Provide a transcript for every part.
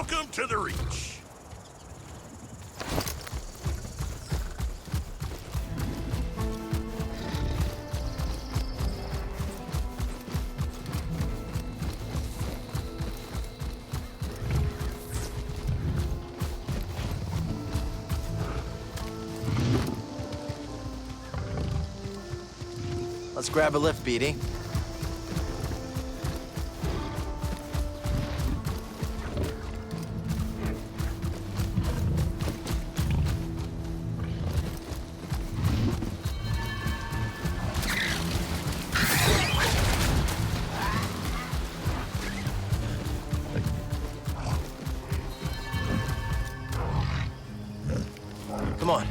Welcome to the Reach. Let's grab a lift, BD. Come on.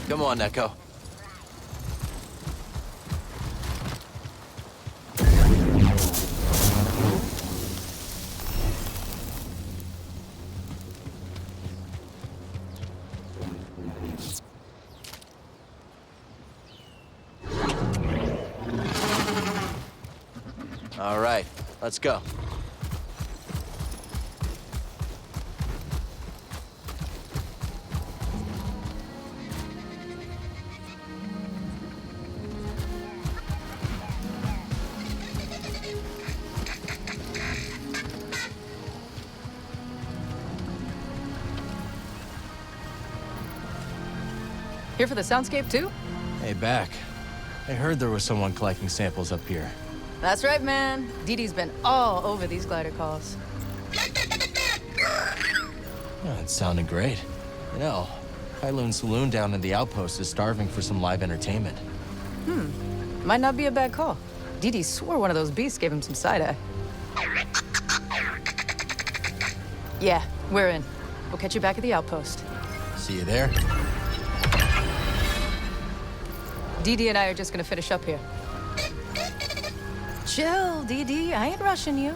Come on, Echo. All right, let's go. Here for the soundscape, too? Hey, back. I heard there was someone collecting samples up here. That's right, man. Dee Dee's been all over these glider calls. Oh, it sounded great. You know, Kailoon Saloon down in the outpost is starving for some live entertainment. Might not be a bad call. Dee Dee swore one of those beasts gave him some side-eye. Yeah, we're in. We'll catch you back at the outpost. See you there? Dee Dee and I are just gonna finish up here. Chill, Dee Dee. I ain't rushing you.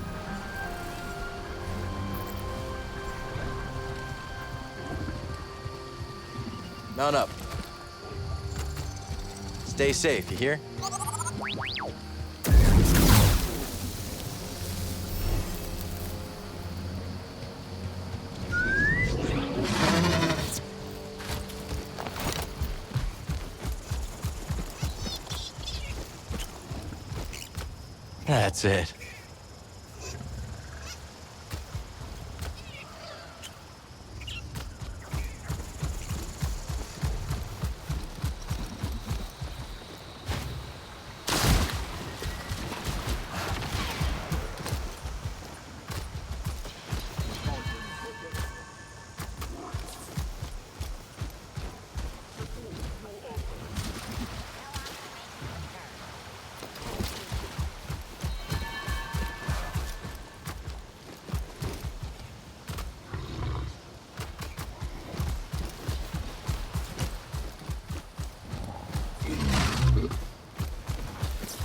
Mount up. Stay safe, you hear? That's it.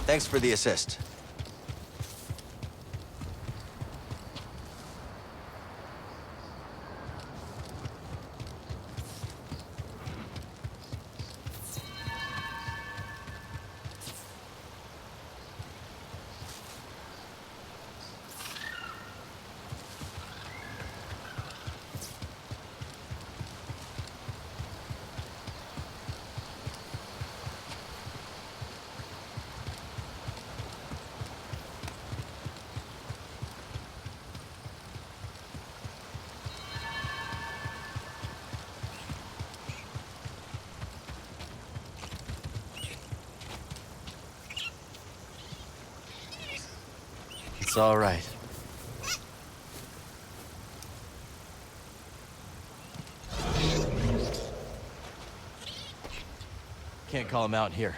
Thanks for the assist. It's all right. Can't call him out here.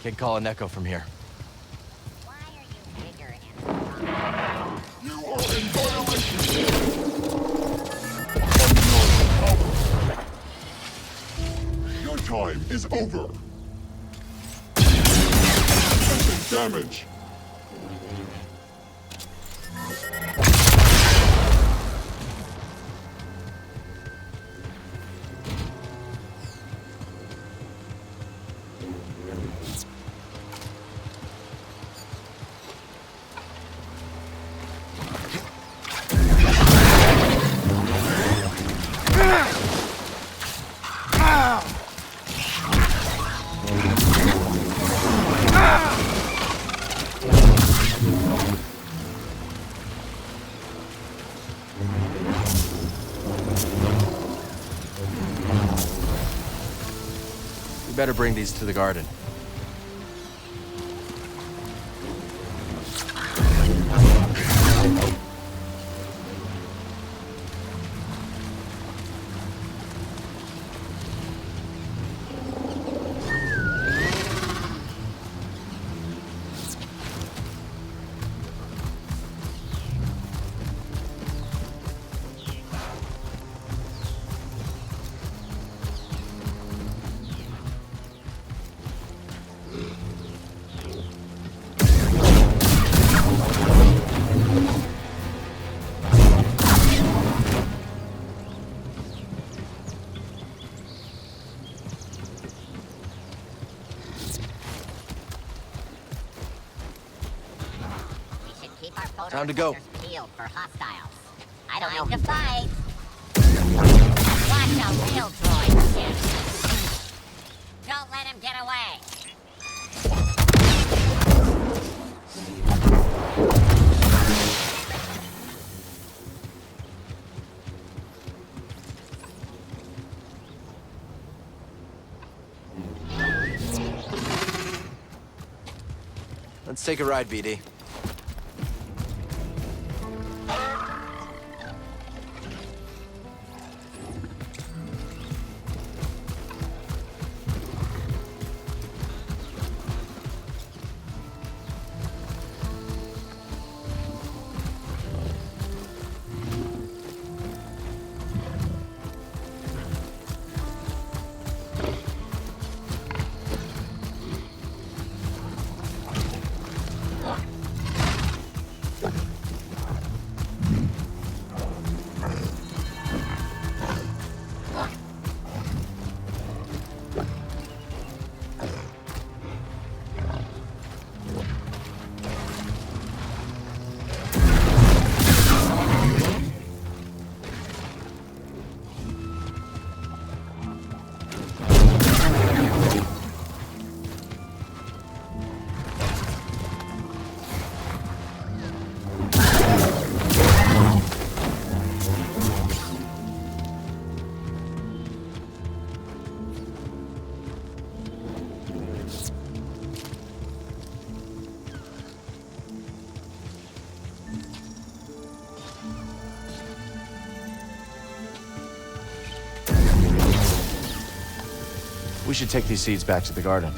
Can't call an echo from here. Why are you bigger and... You time is over. Inflicting damage. We better bring these to the garden. Time to go. Peeled for hostiles. I don't know to fight. Watch a real droid shoot. Don't let him get away. Let's take a ride, BD. We should take these seeds back to the garden.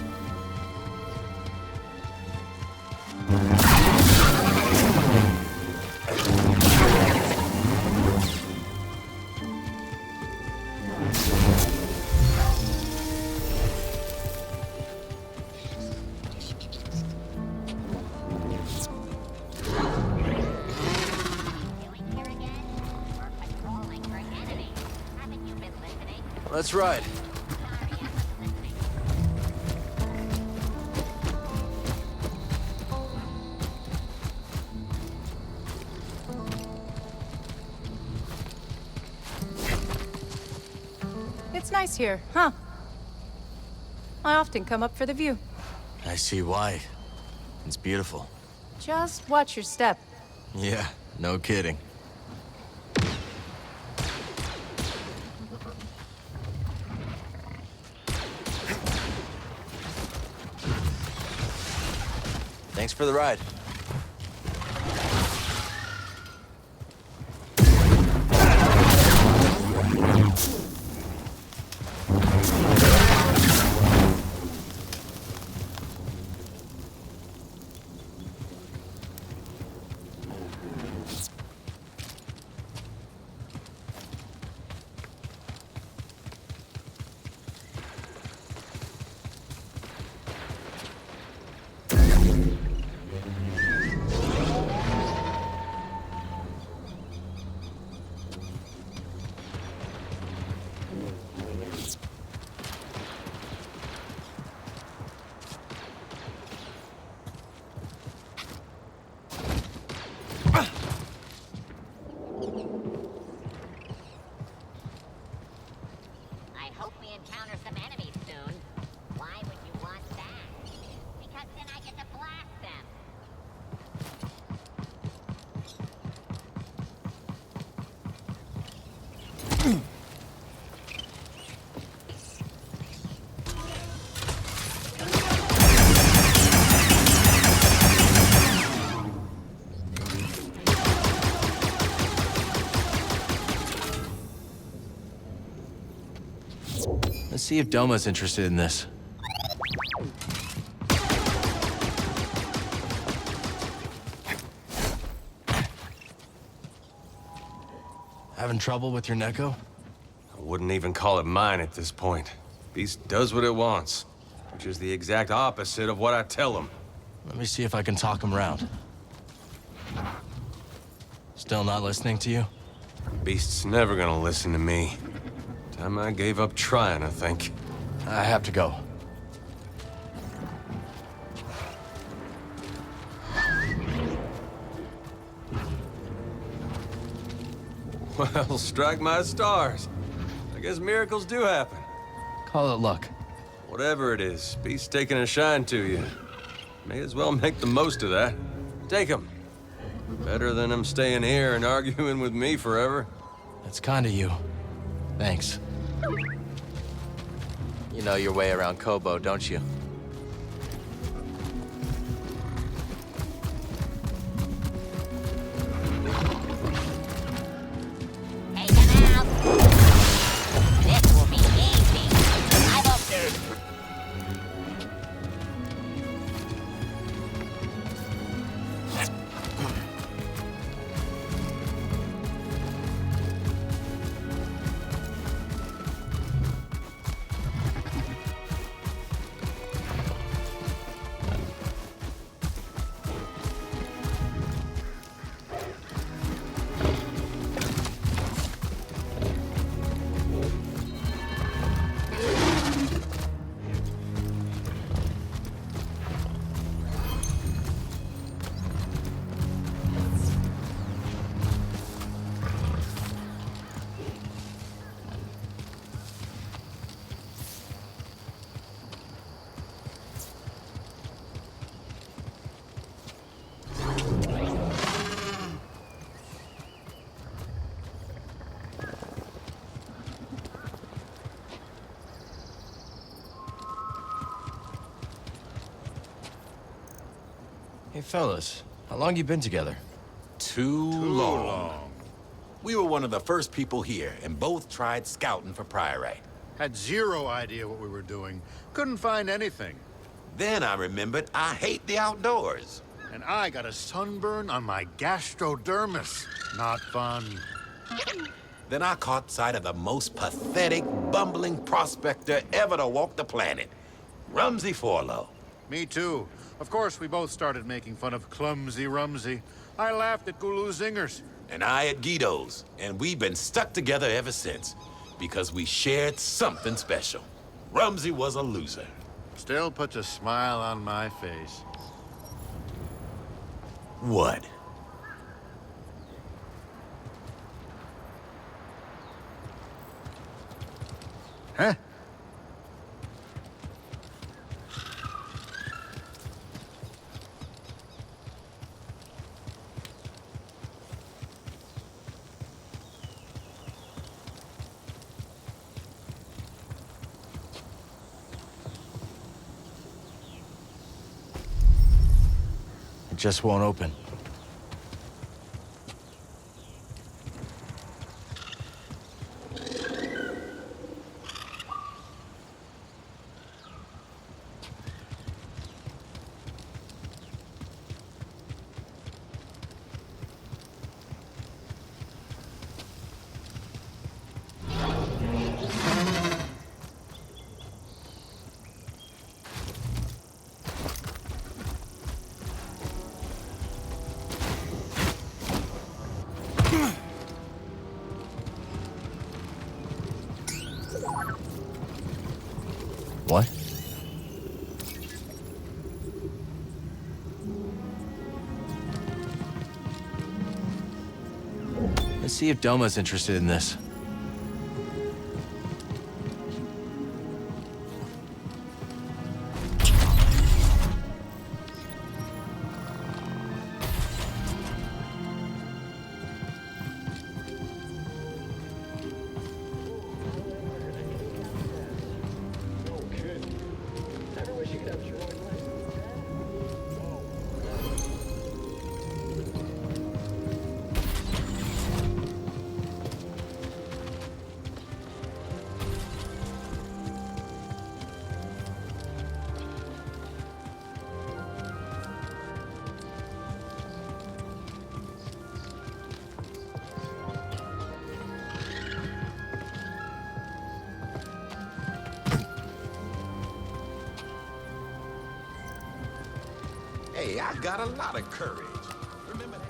Let's ride. It's nice here, huh? I often come up for the view. I see why. It's beautiful. Just watch your step. Yeah, no kidding. Thanks for the ride. I hope we encounter some enemies soon. Why would you want that? Because then I get to blast them. Let's see if Doma's interested in this. Having trouble with your Neko? I wouldn't even call it mine at this point. Beast does what it wants, which is the exact opposite of what I tell him. Let me see if I can talk him around. Still not listening to you? Beast's never gonna listen to me. Time I gave up trying, I think. I have to go. Well, strike my stars. I guess miracles do happen. Call it luck. Whatever it is, Beast's taking a shine to you. May as well make the most of that. Take him. Better than him staying here and arguing with me forever. That's kind of you. Thanks. You know your way around Koboh, don't you? Take him out. This will be easy. I hope there's... Hey, fellas. How long you been together? Too long. We were one of the first people here, and both tried scouting for Priorite. Had zero idea what we were doing. Couldn't find anything. Then I remembered I hate the outdoors. And I got a sunburn on my gastrodermis. Not fun. Then I caught sight of the most pathetic, bumbling prospector ever to walk the planet, Rumsey Forlow. Me too. Of course, we both started making fun of Clumsy Rumsey. I laughed at Gulu Zingers. And I at Guido's, and we've been stuck together ever since, because we shared something special. Rumsey was a loser. Still puts a smile on my face. What? Huh? It just won't open. see if Doma's interested in this. Hey, I got a lot of courage. Remember that?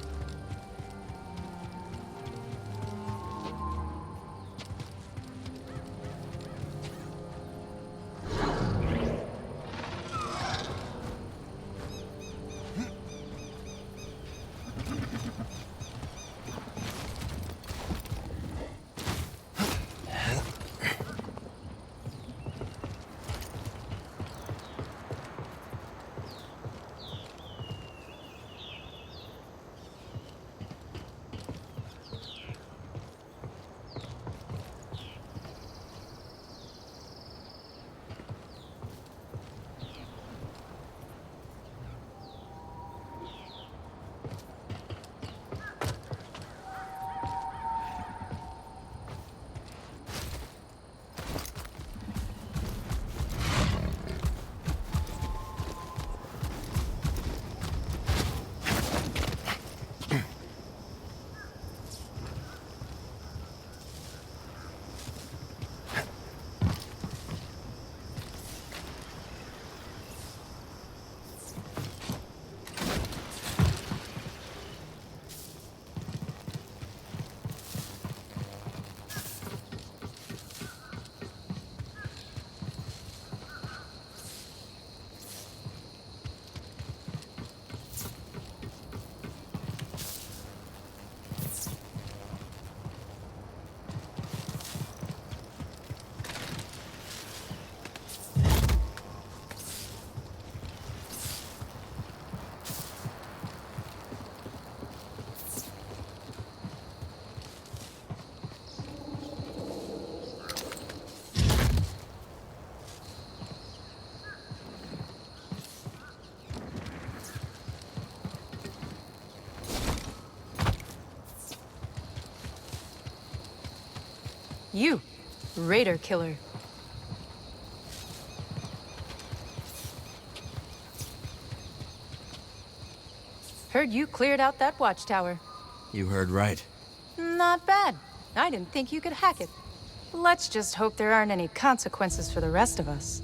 You, Raider Killer. Heard you cleared out that watchtower. You heard right. Not bad. I didn't think you could hack it. Let's just hope there aren't any consequences for the rest of us.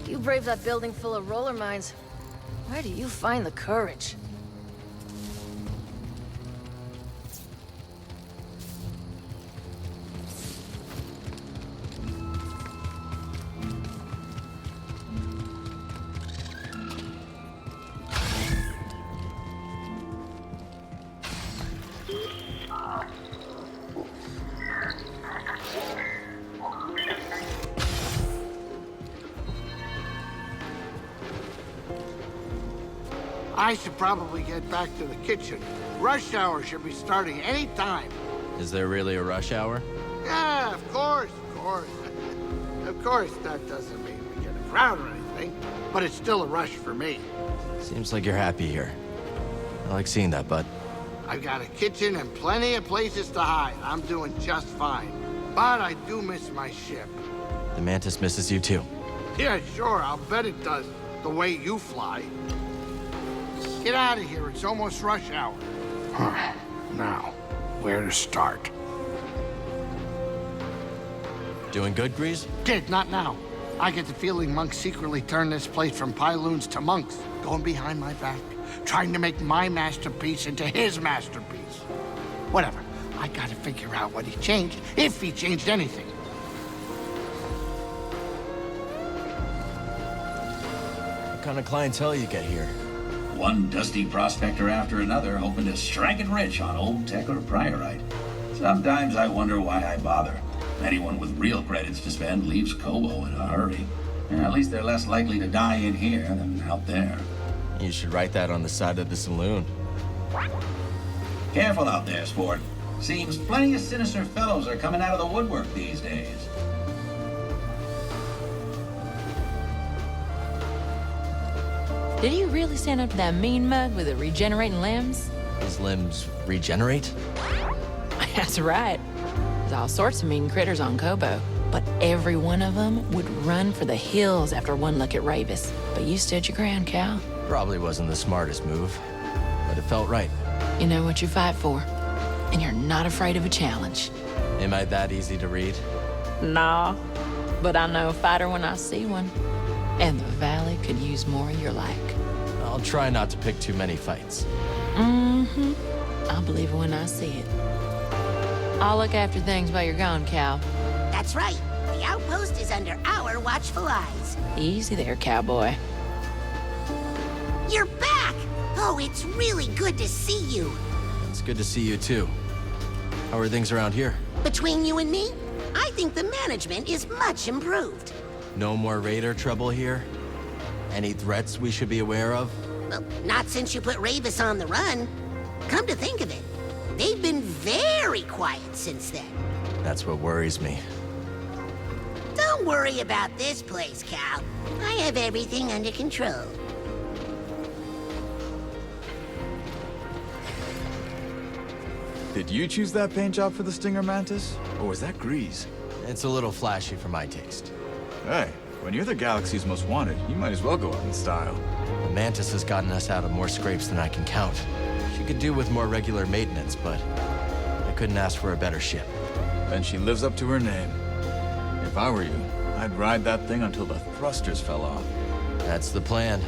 You brave that building full of roller mines. Where do you find the courage? I should probably get back to the kitchen. Rush hour should be starting any time. Is there really a rush hour? Yeah, of course, of course. Of course, that doesn't mean we get a crowd or anything, but it's still a rush for me. Seems like you're happy here. I like seeing that, bud. I've got a kitchen and plenty of places to hide. I'm doing just fine. But I do miss my ship. The Mantis misses you too. Yeah, sure, I'll bet it does, the way you fly. Get out of here, it's almost rush hour. Now, where to start? Doing good, Grease? Kid, not now. I get the feeling monks secretly turned this place from Pyloons to monks, going behind my back, trying to make my masterpiece into his masterpiece. Whatever, I gotta figure out what he changed, if he changed anything. What kind of clientele you get here? One dusty prospector after another, hoping to strike it rich on old tech or priorite. Sometimes I wonder why I bother. Anyone with real credits to spend leaves Koboh in a hurry. At least they're less likely to die in here than out there. You should write that on the side of the saloon. Careful out there, sport. Seems plenty of sinister fellows are coming out of the woodwork these days. Did he really stand up to that mean mug with the regenerating limbs? His limbs regenerate? That's right. There's all sorts of mean critters on Koboh, but every one of them would run for the hills after one look at Ravis. But you stood your ground, Cal. Probably wasn't the smartest move, but it felt right. You know what you fight for, and you're not afraid of a challenge. Am I that easy to read? Nah, but I know a fighter when I see one. And the Valley could use more of your like. I'll try not to pick too many fights. Mm-hmm. I'll believe it when I see it. I'll look after things while you're gone, Cal. That's right. The outpost is under our watchful eyes. Easy there, cowboy. You're back! Oh, it's really good to see you. It's good to see you too. How are things around here? Between you and me, I think the management is much improved. No more raider trouble here? Any threats we should be aware of? Well, not since you put Ravis on the run. Come to think of it, they've been very quiet since then. That's what worries me. Don't worry about this place, Cal. I have everything under control. Did you choose that paint job for the Stinger Mantis? Or was that Grease? It's a little flashy for my taste. Hey, when you're the galaxy's most wanted, you might as well go out in style. The Mantis has gotten us out of more scrapes than I can count. She could do with more regular maintenance, but I couldn't ask for a better ship. Then she lives up to her name. If I were you, I'd ride that thing until the thrusters fell off. That's the plan.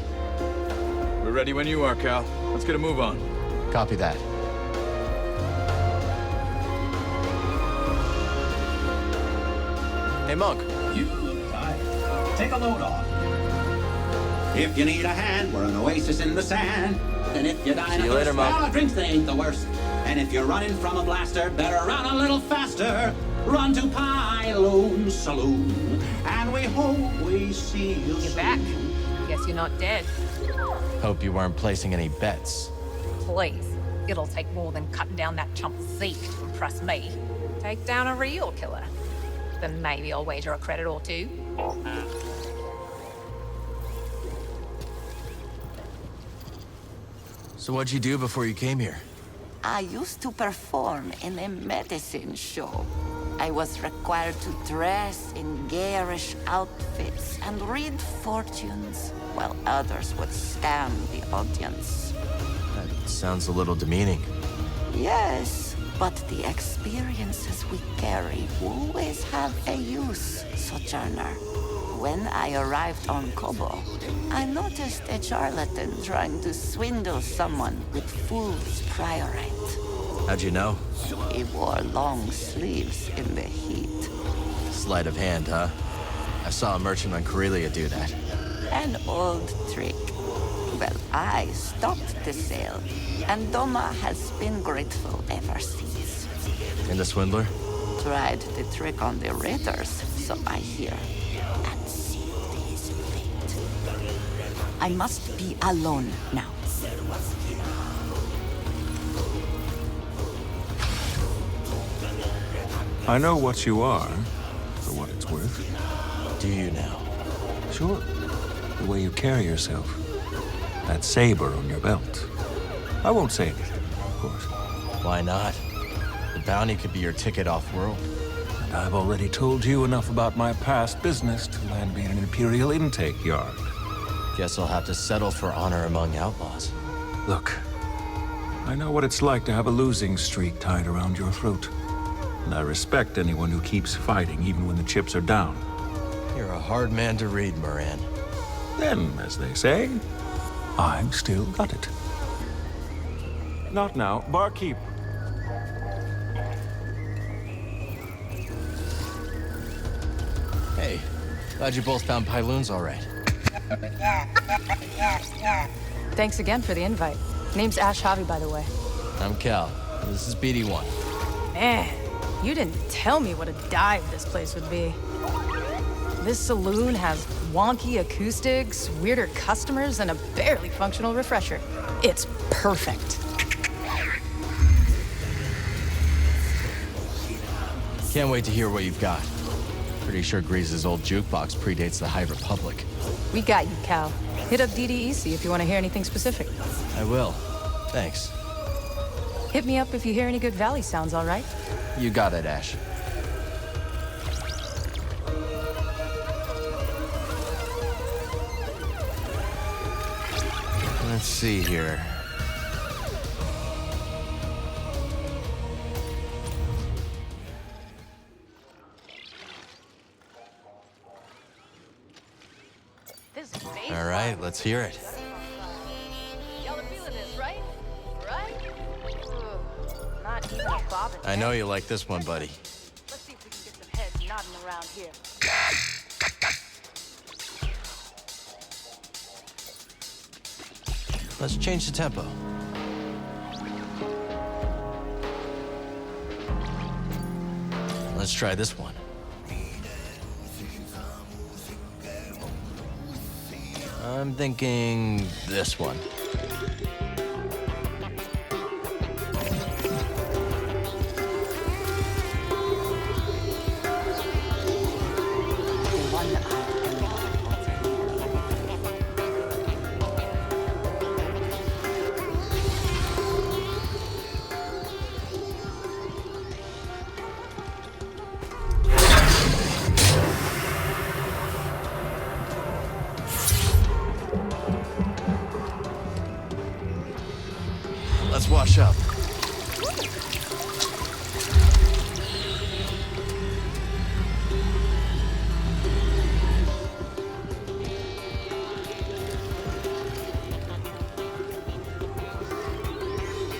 We're ready when you are, Cal. Let's get a move on. Copy that. Hey, Monk. You look tired. Take a load off. If you need a hand, we're an oasis in the sand. And if you dine See you later, Monk. well, drinks they ain't the worst. And if you're running from a blaster, better run a little faster. Run to Pyloon Saloon, and we hope we see you You're soon. back. Guess you're not dead. Hope you weren't placing any bets. Please. It'll take more than cutting down that chump Zeke to impress me. Take down a real killer. Then maybe I'll wager a credit or two. So what'd you do before you came here? I used to perform in a medicine show. I was required to dress in garish outfits and read fortunes, while others would scam the audience. That sounds a little demeaning. Yes, but the experiences we carry always have a use, Sojourner. When I arrived on Koboh, I noticed a charlatan trying to swindle someone with fool's priorite. How'd you know? He wore long sleeves in the heat. Sleight of hand, huh? I saw a merchant on Corellia do that. An old trick. Well, I stopped the sale, and Doma has been grateful ever since. And the swindler? Tried the trick on the raiders, so I hear, and sealed his fate. I must be alone now. I know what you are, for what it's worth. Do you now? Sure. The way you carry yourself. That saber on your belt. I won't say anything, of course. Why not? The bounty could be your ticket off-world. And I've already told you enough about my past business to land me in an Imperial intake yard. Guess I'll have to settle for honor among outlaws. Look, I know what it's like to have a losing streak tied around your throat. And I respect anyone who keeps fighting even when the chips are down. You're a hard man to read, Moran. Then, as they say, I've still got it. Not now, barkeep. Hey, glad you both found Pyloon's all right. Thanks again for the invite. Name's Ash Javi, by the way. I'm Cal. This is BD1. Man, you didn't tell me what a dive this place would be. This saloon has wonky acoustics, weirder customers, and a barely functional refresher. It's perfect. Can't wait to hear what you've got. Pretty sure Grease's old jukebox predates the High Republic. We got you, Cal. Hit up DDEC if you want to hear anything specific. I will. Thanks. Hit me up if you hear any good Valley sounds, all right? You got it, Ash. Let's see here. All right, let's hear it. Y'all are feeling this, right? Right? Not even a bobbin. I know you like this one, buddy. Let's see if we can get some heads nodding around here. Let's change the tempo. Let's try this one. I'm thinking this one. Let's wash up.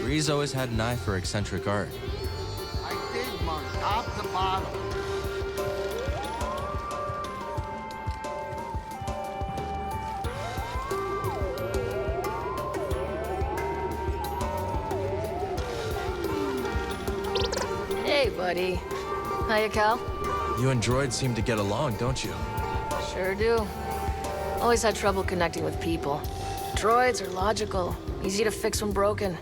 Ree's always had an eye for eccentric art. I dig, Monk, top to bottom. Hey, buddy. Hiya, Cal. You and droids seem to get along, don't you? Sure do. Always had trouble connecting with people. Droids are logical, easy to fix when broken.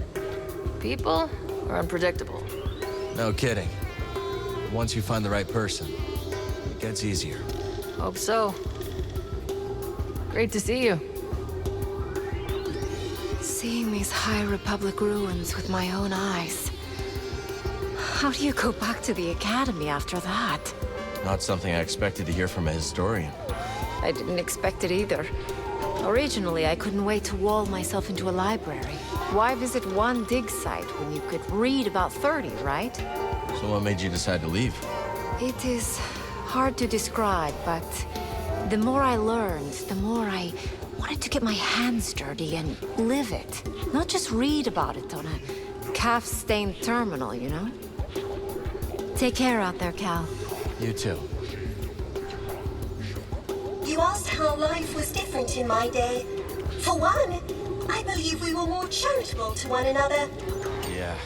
People are unpredictable. No kidding. Once you find the right person, it gets easier. Hope so. Great to see you. Seeing these High Republic ruins with my own eyes. How do you go back to the Academy after that? Not something I expected to hear from a historian. I didn't expect it either. Originally, I couldn't wait to wall myself into a library. Why visit one dig site when you could read about 30, right? So what made you decide to leave? It is hard to describe, but the more I learned, the more I wanted to get my hands dirty and live it. Not just read about it on a calf-stained terminal, you know? Take care out there, Cal. You too. You asked how life was different in my day. For one, I believe we were more charitable to one another. Yeah,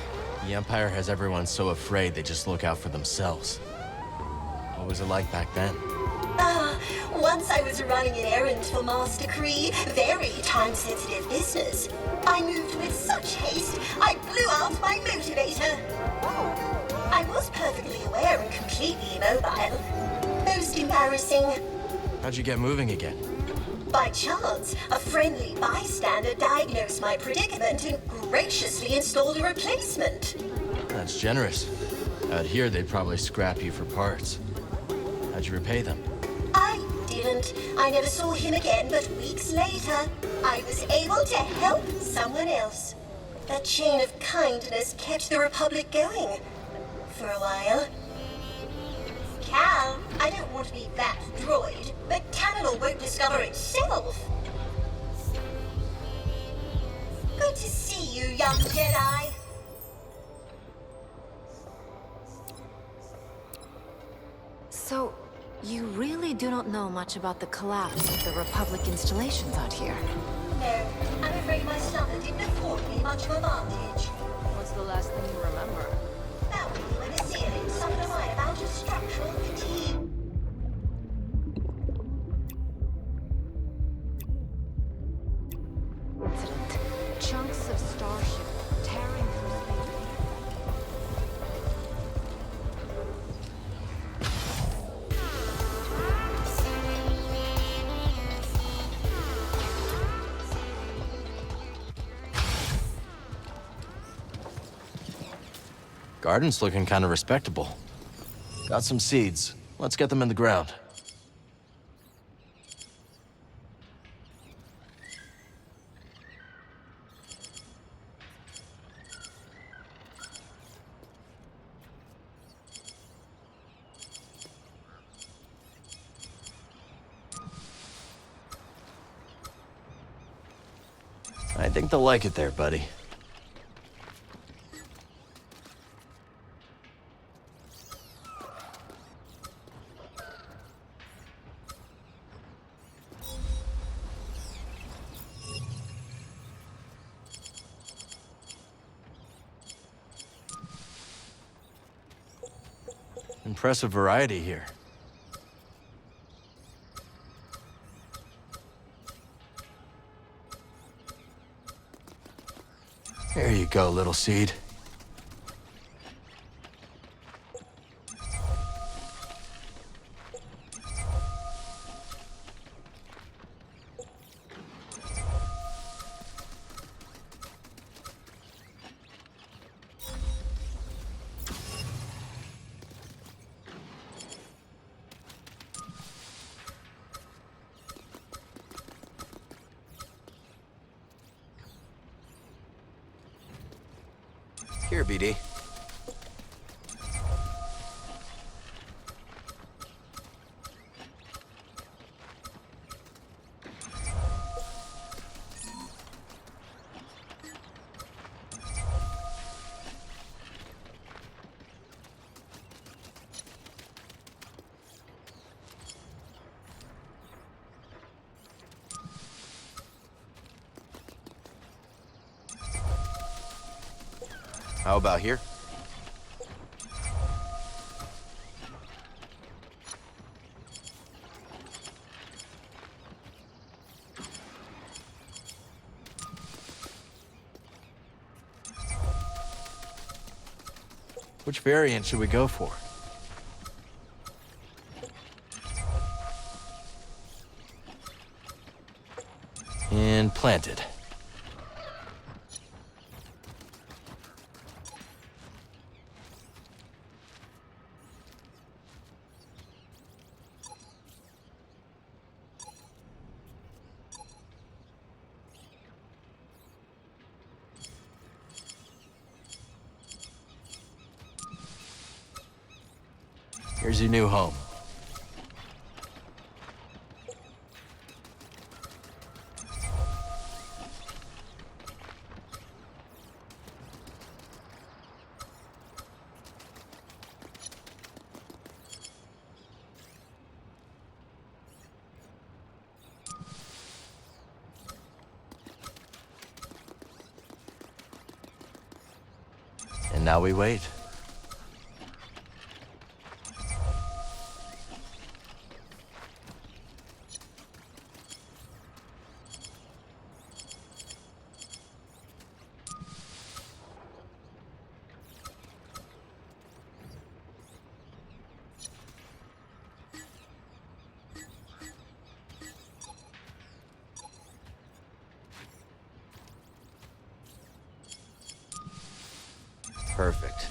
the Empire has everyone so afraid they just look out for themselves. What was it like back then? Once I was running an errand for Master Kree, very time-sensitive business. I moved with such haste, I blew out my motivator. I was perfectly aware and computed completely immobile. Most embarrassing. How'd you get moving again? By chance, a friendly bystander diagnosed my predicament and graciously installed a replacement. That's generous. Out here, they'd probably scrap you for parts. How'd you repay them? I didn't. I never saw him again, but weeks later, I was able to help someone else. That chain of kindness kept the Republic going. For a while. Cal, I don't want to be that droid, but Cannibal won't discover itself. Good to see you, young Jedi. So, you really do not know much about the collapse of the Republic installations out here? No, I'm afraid my stomach didn't afford me much of a vantage. What's the last thing you remember? That week when the ceiling suffered a minor bout of structural fatigue. Incident. Chunks of starship tearing through space. Garden's looking kind of respectable. Got some seeds. Let's get them in the ground. I think they'll like it there, buddy. Impressive variety here. There you go, little seed. Here, BD. How about here? Which variant should we go for? And planted. Here's your new home. And now we wait. Perfect.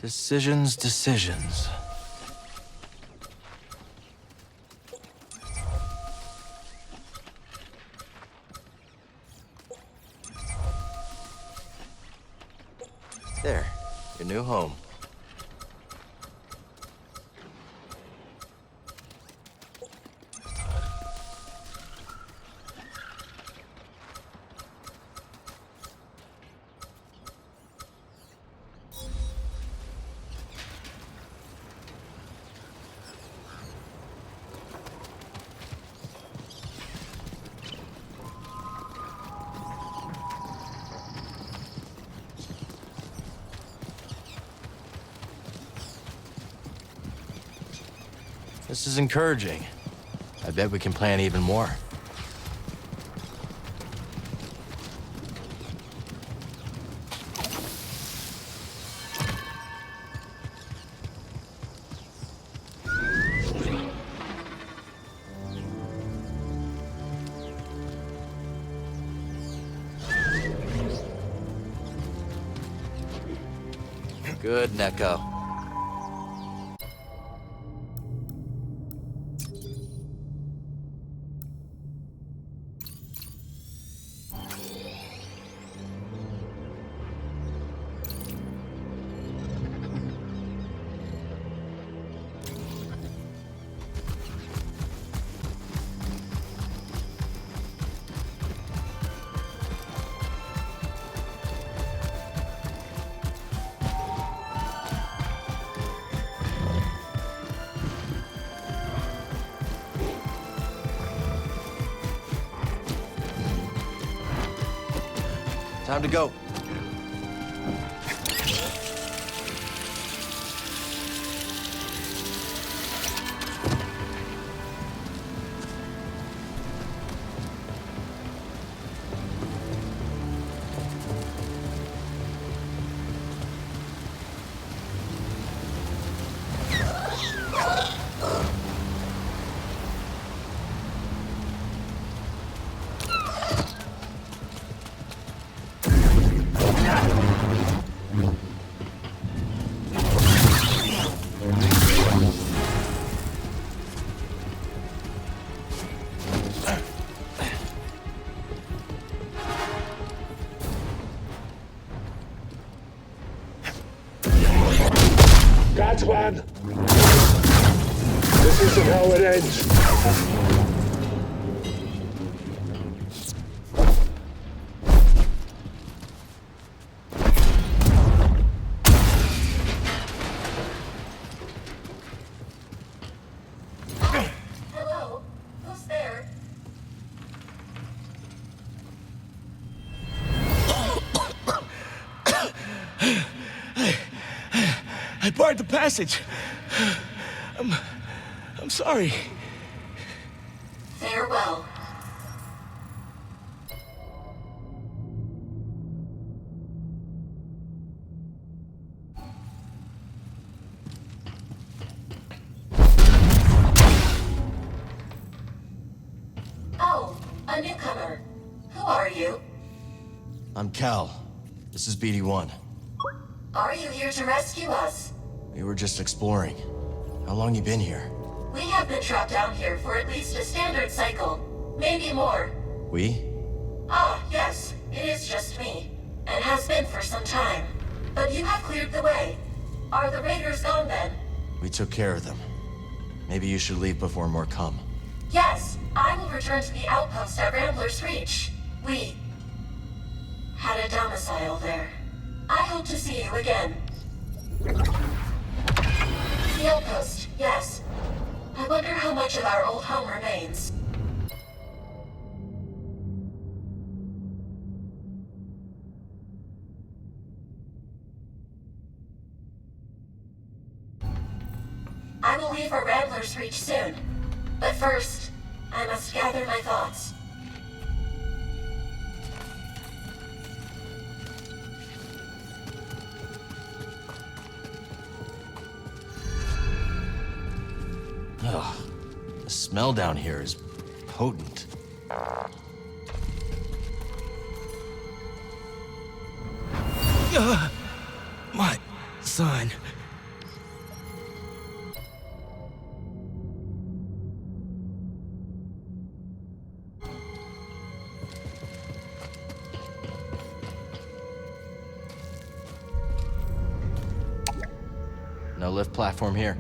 Decisions, decisions. There, your new home. This is encouraging. I bet we can plan even more. Good, Neko. Time to go. That's one. This isn't how it ends. Hello? Who's there? I barred the passage. I'm sorry. Farewell. Oh, a newcomer. Who are you? I'm Cal. This is BD-1. Are you here to rescue us? We were just exploring. How long you been here? We have been trapped down here for at least a standard cycle. Maybe more. We? Ah, yes. It is just me. And has been for some time. But you have cleared the way. Are the raiders gone then? We took care of them. Maybe you should leave before more come. Yes, I will return to the outpost at Rambler's Reach. We had a domicile there. I hope to see you again. The outpost, yes. I wonder how much of our old home remains. I will leave for Rambler's Reach soon. But first, I must gather my thoughts. Ugh. The smell down here is potent. My son. No lift platform here.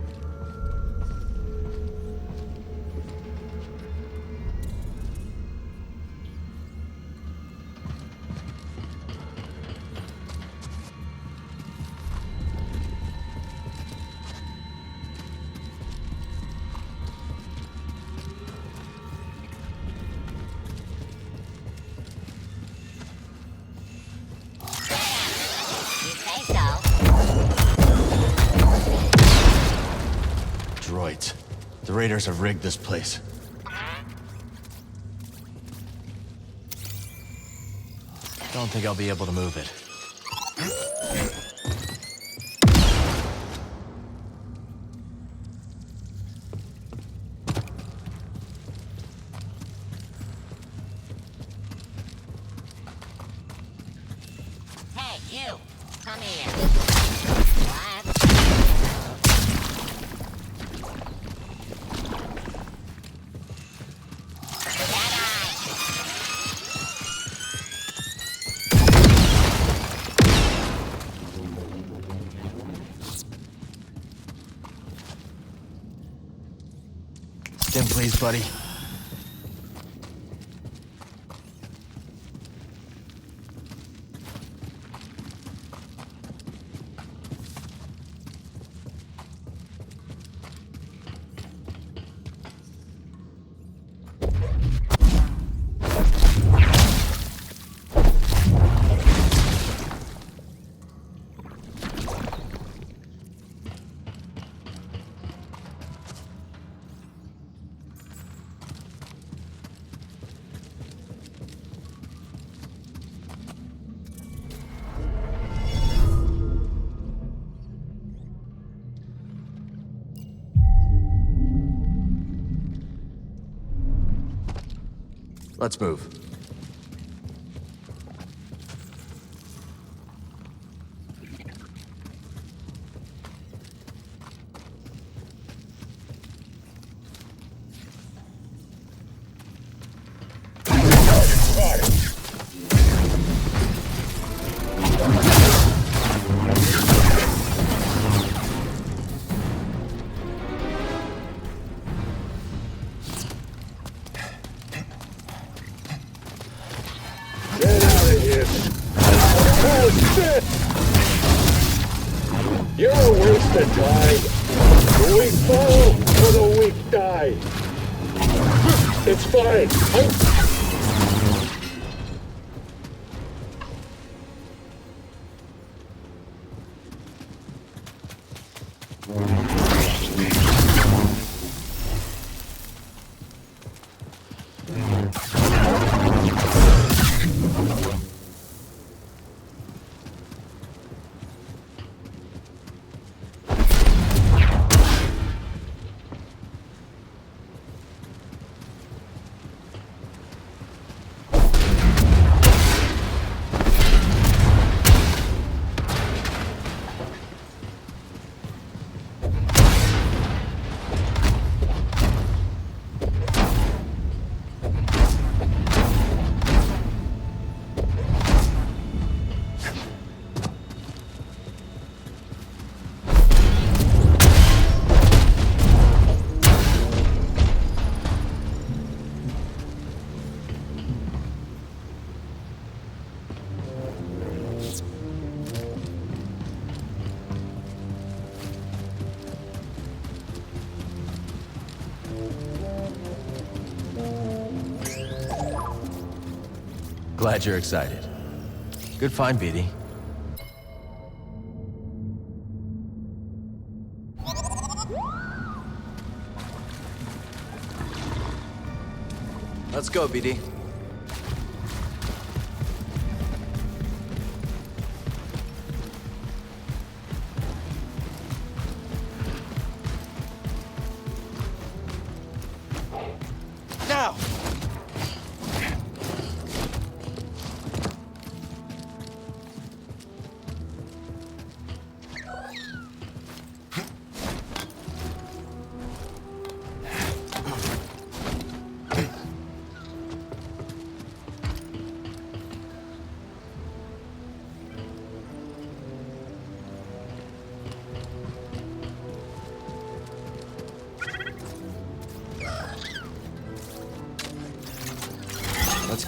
Droids. The Raiders have rigged this place. Don't think I'll be able to move it. Hey, you! Come here. Stim, please, buddy. Let's move. Get out of here! Oh, shit! You're a waste of time. The weak fall or the weak die. It's fine. Glad you're excited. Good find, BD. Let's go, BD. Now!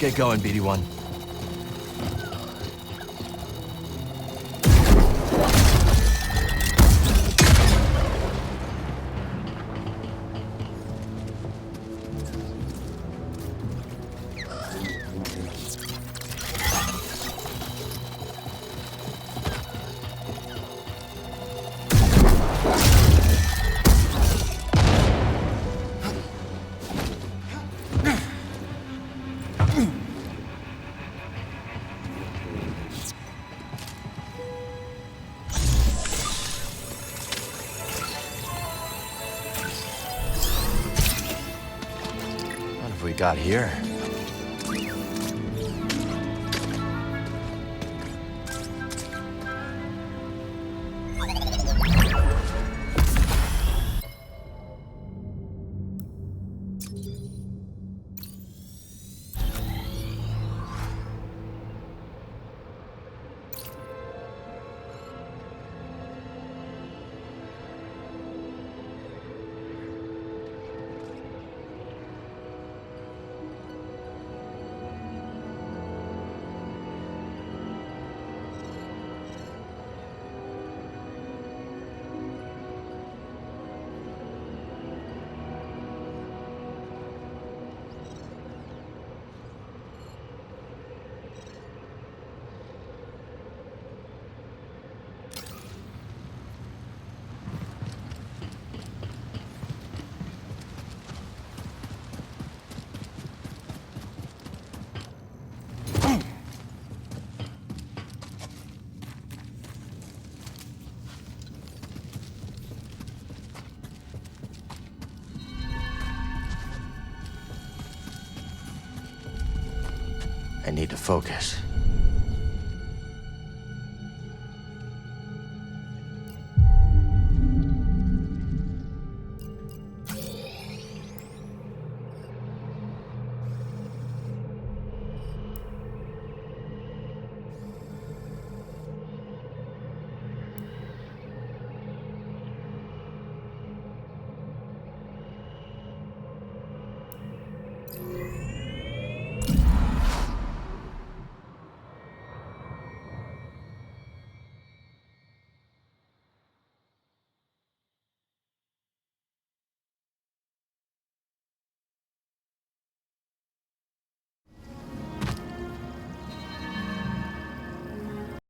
get going, BD-1. What have we got here? I need to focus.